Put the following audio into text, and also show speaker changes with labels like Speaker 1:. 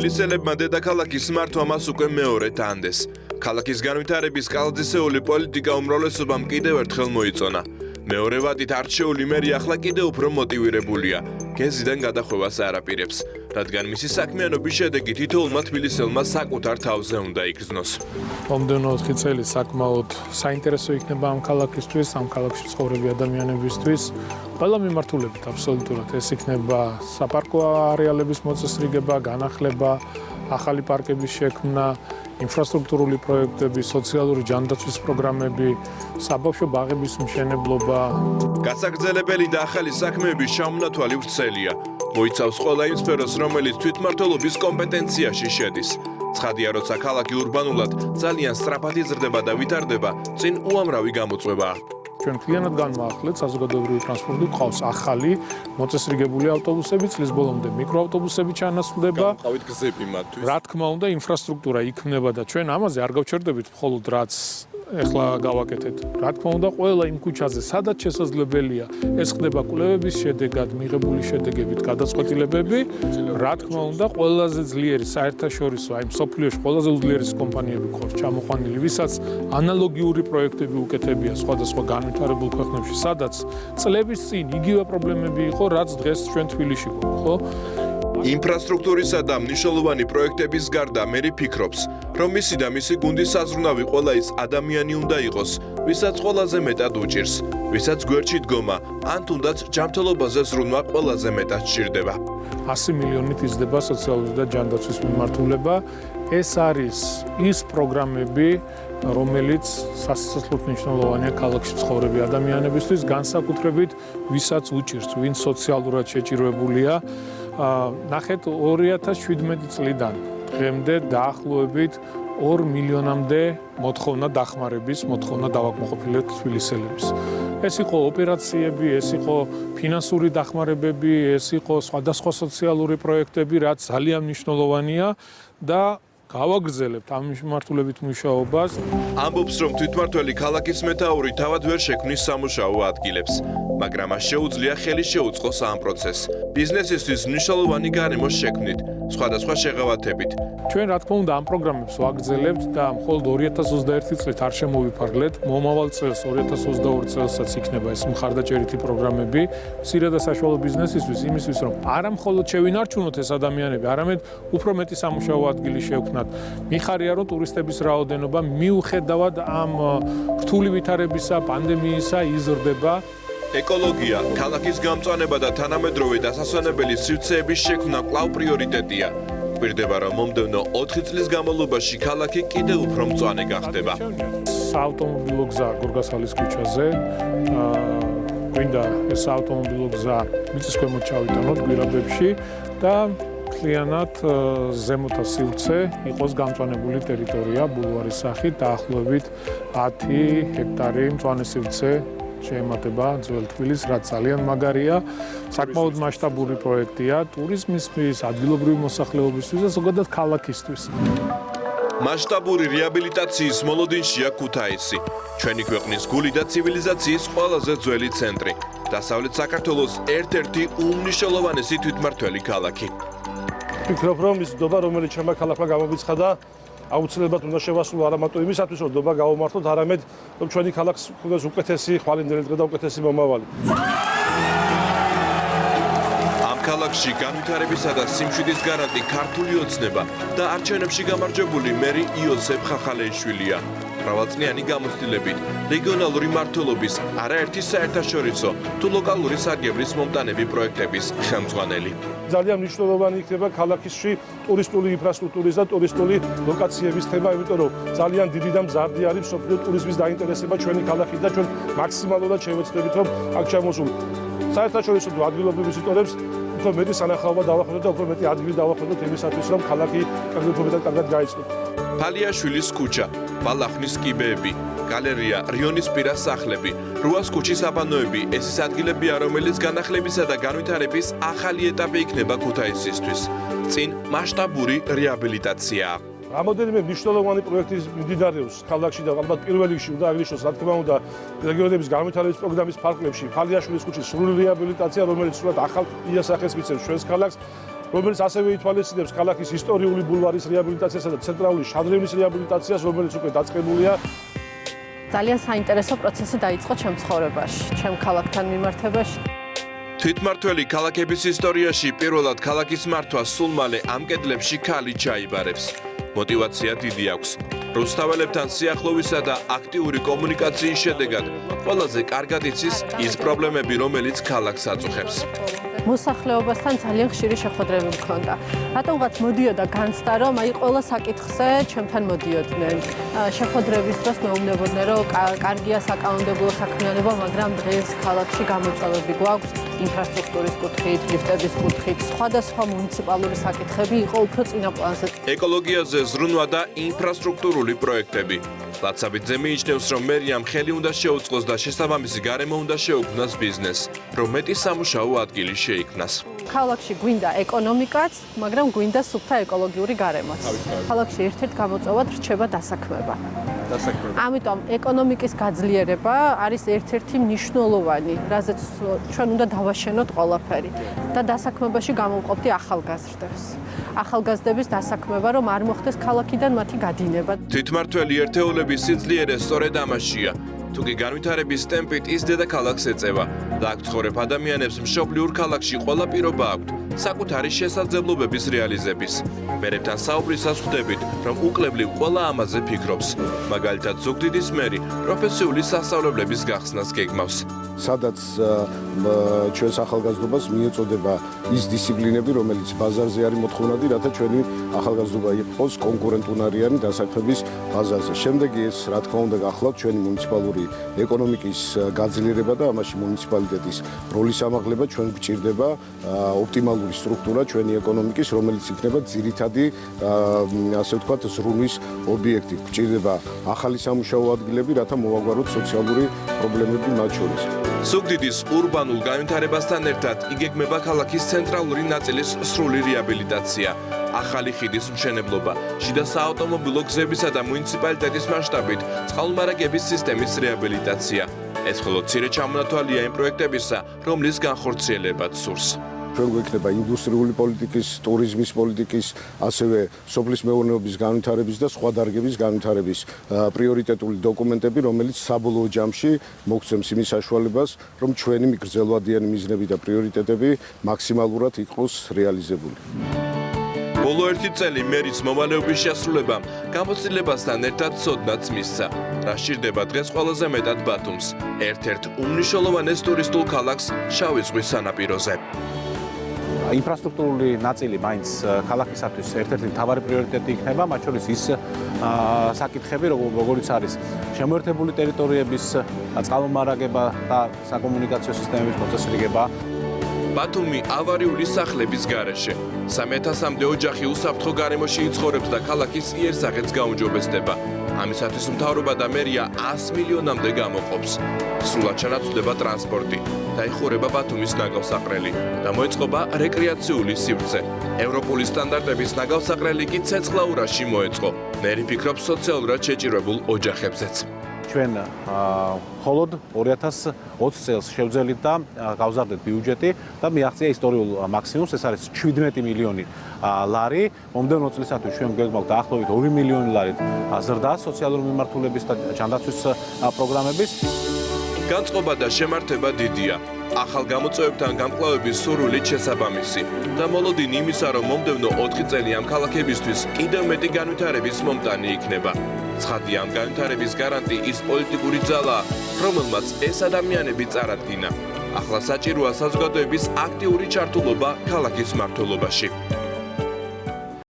Speaker 1: თბილისელებმა დედაქალაქის მართვა მას უკვე მეორედ ანდეს. ქალაქის განვითარების კალათდისეული პოლიტიკა უმრავლესობამ კიდევ ერთხელ მოიწონა. მეორე ვადით არჩეული მერი ახლა კიდევ უფრო მოტივირებულია. გეზიდან გადახვევას არაპირებს, რადგან მისი საქმიანობის შედეგი თითოეულმა თბილისელმა საკუთარ თავზე უნდა იგრძნოს.
Speaker 2: მომდევნო 4 წელი საკმაოდ საინტერესო იქნება ამ ქალაქისთვის, ამ ქალაქში მცხოვრები ადამიანებისთვის. ყველა მიმართულებით აბსოლუტურად ეს იქნება საპარკო არეალების მოწესრიგება, განახლება, ახალი პარკების შექმნა, ინფრასტრუქტურული პროექტები, სოციალური ჯანდაცვის პროგრამები, საბავშვო ბაღების მშენებლობა.
Speaker 1: გასაგრძელებელი და ახალი საქმეების ჩამონათვალი ვრცელია. მოიცავს ყველა იმ სფეროს, რომელიც თვითმმართველობის კომპეტენციაში შედის. ცხადია, როცა ქალაქი ურბანულად ძალიან სწრაფად იზრდება და ვითარდება, წინ უამრავი გამოწვევაა.
Speaker 2: ჩვენ მთლიანად განვაახლეთ საზოგადოებრივი ტრანსპორტი, გვყავს ახალი მოწესრიგებული ავტობუსები, წლის ბოლომდე მიკროავტობუსები ჩანაცვლდება.
Speaker 1: გავყავით გზები მათთვის.
Speaker 2: რა თქმა უნდა, ინფრასტრუქტურა იქმნება და ჩვენ ამაზე არ გავჩერდებით მხოლოდ რაც ეხლა გავაკეთეთ. რა თქმა უნდა, ყველა იმ ქუჩაზე, სადაც შესაძლებელია, ეს ხდება კვლევების შედეგად, მიღებული შედეგებით გადაწყვეტილებები. რა თქმა უნდა, ყველაზე ძლიერი საერთაშორისო, აი მსოფლიოში ყველაზე უძლიერესი კომპანიები გვყავს ჩამოყვანილი, ვისაც ანალოგიური პროექტები უკეთებია სხვადასხვა განვითარებულ ქვეყნებში, სადაც წლების წინ იგივე პრობლემები იყო, რაც დღეს ჩვენ თბილისში გვაქვს, ხო?
Speaker 1: ინფრასტრუქტურისა და მნიშვნელოვანი პროექტების გარდა მერი ფიქრობს, რომ მისი და მისი გუნდის საზრუნავი ყველა ის ადამიანი უნდა იყოს, ვისაც ყველაზე მეტად უჭირს, ვისაც გვერდში დგომა, ან თუნდაც ჯანმრთელობაზე ზრუნვა ყველაზე მეტად სჭირდება.
Speaker 2: 100 მილიონით იზრდება სოციალური და ჯანდაცვის მიმართულება. ეს არის ის პროგრამები, რომელიც სასიცოცხლოდ მნიშვნელოვანია ქალაქში მცხოვრები ადამიანებისთვის, განსაკუთრებით ვისაც უჭირს, ვინც სოციალურად შეჭირვებულია. ნახეთ 2017 წლიდან დღემდე დაახლოებით 2 მილიონამდე მოთხოვნა დახმარების, მოთხოვნა დავაკმაყოფილეთ თბილისელებს. ეს იყო ოპერაციები, ეს იყო ფინანსური დახმარებები, ეს იყო სხვადასხვა სოციალური პროექტები, რაც ძალიან მნიშვნელოვანია და გავაგრძელებთ ამ მიმართულებით მუშაობას.
Speaker 1: ამბობს, რომ თვითმმართველი ქალაქის მეთაური თავად ვერ შექმნის სამუშაო ადგილებს, მაგრამ მას შეუძლია ხელი შეუწყოს ამ პროცესს. ბიზნესისთვის მნიშვნელოვანი გარემოს შექმნით, სხვადასხვა შეღავათებით.
Speaker 2: ჩვენ რა თქმა უნდა ამ პროგრამებს ვაგრძელებთ და მხოლოდ 2021 წლით არ შემოვიფარგლეთ. მომავალ წელს 2022 წელსაც იქნება ეს მხარდაჭერითი პროგრამები მცირე და საშუალო ბიზნესისთვის, იმისთვის რომ არა მხოლოდ შევინარჩუნოთ ეს ადამიანები, არამედ უფრო მეტი სამუშაო ადგილი შევქმნათ. მიხარია, რომ ტურისტების რაოდენობა მიუხედავად ამ რთული ვითარებისა, პანდემიისა იზრდება.
Speaker 1: ეკოლოგია, ქალაქის გამწვანება და თანამედროვე დასასვენებელი სივრცეების შექმნა კვლავ პრიორიტეტია. გვირდება, რომ მომდევნო 4 წლის განმავლობაში ქალაქი კიდევ უფრო მწვანე გახდება.
Speaker 2: საავტომობილო გზა გორგასალის ქუჩაზე, გვინდა ეს საავტომობილო გზა მიწისქვემოთ ჩავიტანოთ გვირაბებში და მთლიანად ზემოთა სივრცე იყოს გამწვანებული ტერიტორია ბულვარის სახით, დაახლოებით 10 ჰექტარი მწვანე სივრცე შეემატება ძველ თბილისს, რაც ძალიან მაგარია. საკმაოდ მასშტაბური პროექტია ტურიზმისთვის, ადგილობრივი მოსახლეობისთვის და ზოგადად ქალაქისთვის.
Speaker 1: მასშტაბური რეაბილიტაციის მოლოდინშია ქუთაისი, ჩვენი ქვეყნის გული და ცივილიზაციის ყველაზე ძველი ცენტრი, დასავლეთ საქართველოს ერთ-ერთი უმნიშვნელოვანესი თვითმმართველი ქალაქი.
Speaker 3: ვფიქრობ, რომ ის ნდობა, რომელიც ჩემმა ქალაქმა გამომიცხადა, აუცილებლად უნდა შევასრულო არა მარტო იმისათვის, რომ ნდობა გავომართოთ, არამედ რომ ჩვენი ქალაქს ჰქონდეს უკეთესი ხვალინდელი დღე და უკეთესი მომავალი.
Speaker 1: ამ ქალაქში განვითარებისა და სიმშვიდის გარანტი ქართული ოცნება და არჩევნებში გამარჯვებული მერი იოსებ ხახალეიშვილია. მრავალწლიანი გამოცდილებით, რეგიონალური მმართველობის, არაერთი საერთაშორისო თუ ლოკალური სარგებლის მომტანები პროექტების ხელმძღვანელი.
Speaker 3: ძალიან მნიშვნელოვანი იქნება ქალაქში ტურისტული ინფრასტრუქტურის და ტურისტული ლოკაციების თემა, იმიტომ რომ ძალიან დიდი და მზარდი არის მსოფლიო ტურიზმის დაინტერესება ჩვენი ქალაქით და ჩვენ მაქსიმალურად შევეცდებით, რომ აქ ჩამოსულ საერთაშორისო თუ ადგილობრივ ვიზიტორებს უფრო მეტი სანახაობა დავახვედროთ და უფრო მეტი ადგილი დავახვედროთ იმისათვის, რომ ქალაქი კარგად გაიცნოთ.
Speaker 1: ფალიაშვილის ქუჩა, ბალახნის კიბეები, გალერეა, რიონის პირას სახლები, რუას ქუჩის აბანოები, ეს ის ადგილებია, რომელიც განახლებისა და განვითარების ახალი ეტაპი იქნება ქუთაისისთვის. წინ მასშტაბური რეაბილიტაციაა.
Speaker 3: რამოდენიმე მნიშვნელოვანი პროექტი მიმდინარეობს ქალაქში და ალბათ პირველ რიგში უნდა აღნიშნოს, რა თქმა უნდა, რეგიონების განვითარების პროგრამის ფარგლებში ფალიაშვილის ქუჩის სრული რეაბილიტაცია, რომელიც სრულად ახალ იასახეს მიცემს ჩვენს ქალაქს. რომელიც ასევე ითვალისწინებს ქალაქის ისტორიული ბულვარის რეაბილიტაციასა და ცენტრალური შადრევნის რეაბილიტაციას, რომელიც უკვე დაწყებულია.
Speaker 4: ძალიან საინტერესო პროცესი დაიწყო ჩემ ცხოვრებაში, ჩემ ქალაქთან მიმართებაში.
Speaker 1: თვითმართველი ქალაქების ისტორიაში პირველად ქალაქის მართვა სულ მალე ამ კედლებში ქალი ჩაიბარებს. მოტივაცია დიდი აქვს. რუსთაველებთან სიახლოვისა და აქტიური კომუნიკაციის შედეგად ყველაზე კარგად იცის ის პრობლემები, რომელიც ქალაქს აწუხებს.
Speaker 4: მოსახლეობასთან ძალიან ხშირი შეხვედრები მქონდა. რატომღაც მოდიოდა განცდა, რომ აი ყველა საკითხზე ჩემთან მოდიოდნენ. შეხვედრების დროს მეუბნებოდნენ, რომ კარგია საკანონმდებლო საქმიანობა, მაგრამ დღეს ქალაქში გამოწვევები გვაქვს ინფრასტრუქტურის კუთხით, ლიფტების კუთხით, სხვადასხვა მუნიციპალური საკითხები იყო უფრო წინა პლანზე.
Speaker 1: ეკოლოგიაზე ზრუნვა და ინფრასტრუქტურული პროექტები. ლაცაბიძე მიიჩნევს, რომ მერიამ ხელი უნდა შეუწყოს და შესაბამისი გარემო უნდა შეუქმნას ბიზნესს, რომ მეტი სამუშაო ადგილი შეიქმნას.
Speaker 4: ქალაქში გვინდა ეკონომიკაც, მაგრამ გვინდა სუფთა ეკოლოგიური გარემოც. ქალაქში ერთ-ერთ გამოწვევად რჩება დასაქმება. ამიტომ ეკონომიკის გაძლიერება არის ერთ-ერთი მნიშვნელოვანი, რაზეც ჩვენ უნდა დავაშენოთ ყველაფერი და დასაქმებაში გამოვყოფდი ახალგაზრდებს. ახალგაზრდების დასაქმება, რომ არ მოხდეს ქალაქიდან მათი გადინება.
Speaker 1: თვითმართველი ერთეულების სიძლიერე სწორედ ამაშია. თუ კი განვითარების ტემპით ის დედაქალაქს ეწევა და აქ ცხოვრებ ადამიანებს მშობლიურ ქალაქში ყველა პირობა აქვთ საკუთარი შესაძლებლობების რეალიზების. მერებთან საუბრისას ხვდებით, რომ უკლებლივ ყველა ამაზე ფიქრობს. მაგალითად, ზუგდიდის მერი პროფესიული სასწავლებლების გახსნას გეგმავს.
Speaker 5: სადაც ჩვენს ახალგაზრდობას მიეწოდება ის დისციპლინები, რომელიც ბაზარზე არის მოთხოვნადი, რათა ჩვენი ახალგაზრდობა იყოს კონკურენტუნარიანი დასაქმების ბაზარზე. შემდეგი ეს, რა თქმა უნდა, გახლავთ ჩვენი მუნიციპალური ეკონომიკის გაძლიერება და ამაში მუნიციპალიტეტის როლის ამაღლება. ჩვენ გვჭირდება ოპტიმალური სტრუქტურა ჩვენი ეკონომიკის, რომელიც იქნება ძირითადი, ასე ვთქვათ, ზრუნვის ობიექტი. გვჭირდება ახალი სამუშაო ადგილები, რათა მოვაგვაროთ სოციალური პრობლემები მათ შორის.
Speaker 1: ზუგდიდის ურბანულ განვითარებასთან ერთად იგეგმება ქალაქის ცენტრალური ნაწილის სრული რეაბილიტაცია. ახალი ხიდის მშენებლობა, შიდა საავტომობილო გზებისა და მუნიციპალიტეტის მასშტაბით წყალმარაგების სისტემის რეაბილიტაცია. ეს მხოლოდ მცირე ჩამონათვალია იმ პროექტებისა, რომლის განხორციელებაც სურს.
Speaker 5: ჩვენ გვექნება ინდუსტრიული პოლიტიკის, ტურიზმის პოლიტიკის, ასევე სოფლის მეურნეობის განვითარების და სხვა დარგების განვითარების პრიორიტეტული დოკუმენტები, რომელიც საბოლოო ჯამში მოგცემს იმის საშუალებას, რომ ჩვენი მიგრძელვადიანი მიზნები და პრიორიტეტები მაქსიმალურად იყოს რეალიზებული.
Speaker 1: ბოლო ერთი წელი მერის მოვალეობის შესრულებამ გამოცდილებასთან ერთად ცოდნაც მისცა. რა სჭირდება დღეს ყველაზე მეტად ბათუმს, ერთ-ერთ უმნიშვნელოვანეს ტურისტულ ქალაქს შავი ზღვის სანაპიროზე.
Speaker 6: ინფრასტრუქტურული ნაწილი მაინც ქალაქისათვის ერთ-ერთი მთავარი პრიორიტეტი იქნება, მათ შორის ის საკითხები, როგორიც არის შემოერთებული ტერიტორიების წყალმომარაგება და საკომუნიკაციო სისტემების მოწესრიგება.
Speaker 1: ბათუმი ავარიული სახლების გარეშე. 3000-მდე ოჯახი უსაფრთხო გარემოში იცხოვრებს და ქალაქის იერსახეც გაუმჯობესდება. ამისათვის მთავრობა და მერია 100 მილიონამდე გამოყოფს. სრულად ჩანაცვლდება ტრანსპორტი, დაიხურება ბათუმის ნაგავსაყრელი და მოეწყობა რეკრეაციული სივრცე. ევროპული სტანდარტების ნაგავსაყრელი კი ცეცხლაურაში მოეწყო. მერი ფიქრობს სოციალურად შეჭირებულ ოჯახებზეც.
Speaker 6: ჩვენ მხოლოდ 2020 წელს შევძელით და გავზარდეთ ბიუჯეტი და მიაღწია ისტორიულ მაქსიმუმს, ეს არის 17 მილიონი ლარი. მომდევნო წლისათვის ჩვენ გვეგმავთ დაახლოებით 2 მილიონი ლარით ზრდა სოციალური მიმართულების და ჯანდაცვის პროგრამების.
Speaker 1: განწყობა და შემართება დიდია. ახალ გამოწვევებთან გამკლავების სურვილით შესაბამისი და მოლოდინი იმისა, რომ მომდევნო 4 წელი ამ ქალაქებისთვის კიდევ მეტი განვითარების მომტანი იქნება. ცხადია, ამ განვითარების გარანტი ის პოლიტიკური ძალაა, რომელმაც ეს ადამიანები წარადგინა. ახლა საჭიროა საზოგადოების აქტიური ჩართულობა ქალაქის მმართველობაში.